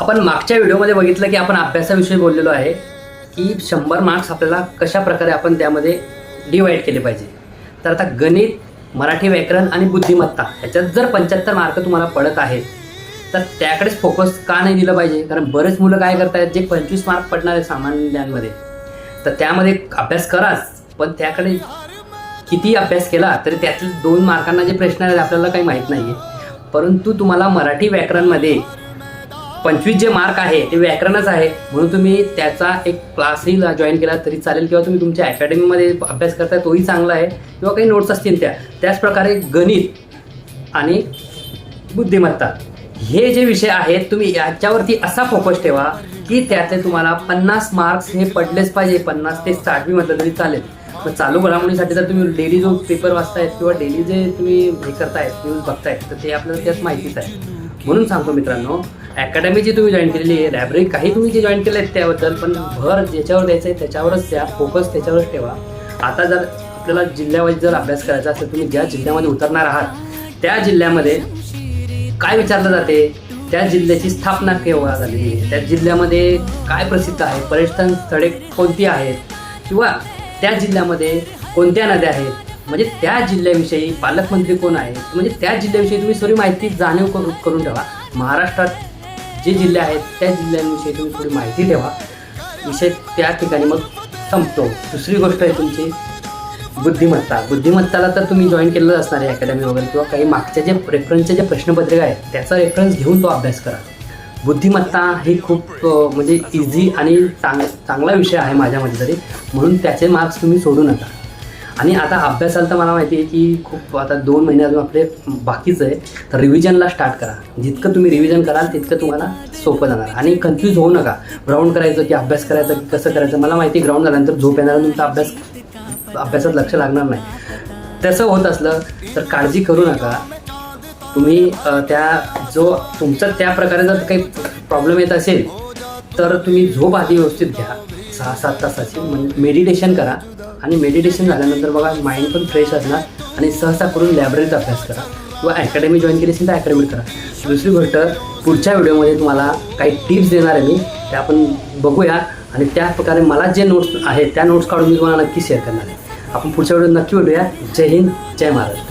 आपण मागच्या व्हिडिओमध्ये बघितलं की आपण अभ्यासाविषयी बोललेलो आहे की 100 मार्क्स आपल्याला कशा प्रकारे आपण त्यामध्ये डिवाइड केले पाहिजे। तर आता गणित, मराठी व्याकरण आणि बुद्धिमत्ता याच्यात जर 75 मार्क तुम्हाला पडत आहेत तर त्याकडेच फोकस का नाही दिलं पाहिजे? कारण बरेच मुलं काय करतायत, जे 25 मार्क पडणार आहे सामान्य ज्ञानमध्ये, तर त्यामध्ये अभ्यास कराच, पण त्याकडे किती अभ्यास केला तरी त्यातील 2 मार्कांना जे प्रश्न आहेत आपल्याला काही माहीत नाही आहे। परंतु तुम्हाला मराठी व्याकरणमध्ये 25 जे मार्क आहे ते व्याकरणच आहे, म्हणून तुम्ही त्याचा एक क्लासही जॉईन केला तरी चालेल, किंवा तुम्ही तुमच्या अकॅडमीमध्ये अभ्यास करताय तोही चांगला आहे, किंवा काही नोट्स असतील त्याचप्रकारे गणित आणि बुद्धिमत्ता हे जे विषय आहेत तुम्ही याच्यावरती असा फोकस ठेवा की त्यातले तुम्हाला 50 मार्क्स हे पडलेच पाहिजे। 50 ते 60 बी म्हटलं तरी चालेल। मग चालू घडामोडीसाठी जर तुम्ही डेली जो पेपर वाचतायत किंवा डेली जे तुम्ही हे करतायत, न्यूज बघतायत, तर ते आपल्याला त्यात माहितीच आहे। म्हणून सांगतो मित्रांनो, अकॅडमी जी तुम्ही जॉईन केलेली आहे, लायब्ररी काही तुम्ही जे जॉईन केलं आहे त्याबद्दल, पण भर ज्याच्यावर द्यायचं आहे त्याच्यावरच द्या, फोकस त्याच्यावरच ठेवा। आता जर आपल्याला जिल्ह्यावाईज जर अभ्यास करायचा असेल, तुम्ही ज्या जिल्ह्यामध्ये उतरणार आहात त्या जिल्ह्यामध्ये काय विचारलं जाते, त्या जिल्ह्याची स्थापना केव्हा झालेली आहे, त्या जिल्ह्यामध्ये काय प्रसिद्ध आहे, पर्यटन स्थळे कोणती आहेत, किंवा त्या जिल्ह्यामध्ये कोणत्या नद्या आहेत, म्हणजे त्या जिल्ह्याविषयी पालकमंत्री कोण आहेत, म्हणजे त्या जिल्ह्याविषयी तुम्ही थोडी माहिती जाणीव करून ठेवा। महाराष्ट्रात जे जिल्हे आहेत त्या जिल्ह्यांविषयी तुम्ही थोडी माहिती ठेवा, विषय त्या ठिकाणी मग संपतो। दुसरी गोष्ट आहे तुमची बुद्धिमत्ता। बुद्धिमत्ताला तर तुम्ही जॉईन केलेलं असणार आहे अकॅडमी वगैरे, किंवा काही मागच्या जे रेफरन्सचे जे प्रश्नपत्रिका आहेत त्याचा रेफरन्स घेऊन तो अभ्यास करा। बुद्धिमत्ता ही खूप म्हणजे इझी आणि चांगला विषय आहे माझ्या मते तरी, म्हणून त्याचे मार्क्स तुम्ही सोडू नका। आणि आता अभ्यासाला तर मला माहिती आहे की खूप आता 2 महिने अजून आपले बाकीच आहे, तर रिव्हिजनला स्टार्ट करा। जितकं तुम्ही रिव्हिजन कराल तितकं तुम्हाला सोपं जाणार। आणि कन्फ्यूज होऊ नका, ग्राउंड करायचं की अभ्यास करायचा की कसं करायचं। मला माहिती आहे ग्राउंड झाल्यानंतर झोप येणार, तुमचा अभ्यासात लक्ष लागणार नाही। तसं होत असलं तर काळजी करू नका। तुम्ही तुमचं त्या प्रकारे जर काही प्रॉब्लेम येत असेल तर तुम्ही झोप आधी व्यवस्थित घ्या, 6-7 तासाची, म्हणजे मेडिटेशन करा। आणि मेडिटेशन झाल्यानंतर बघा माइंड पण फ्रेश असणार, आणि सहसा करून लायब्ररीत अभ्यास करा, किंवा अकॅडमी जॉईन केली असेल तर अकॅडमीत करा। दुसरी गोष्ट, पुढच्या व्हिडिओमध्ये तुम्हाला काही टिप्स देणार आहे मी, ते आपण बघूया। आणि त्या प्रकारे मला जे नोट्स आहेत त्या नोट्स काढून मी तुम्हाला नक्की शेअर करणार आहे। आपण पुढच्या व्हिडिओत नक्की भेटूया। जय हिंद, जय महाराष्ट्र।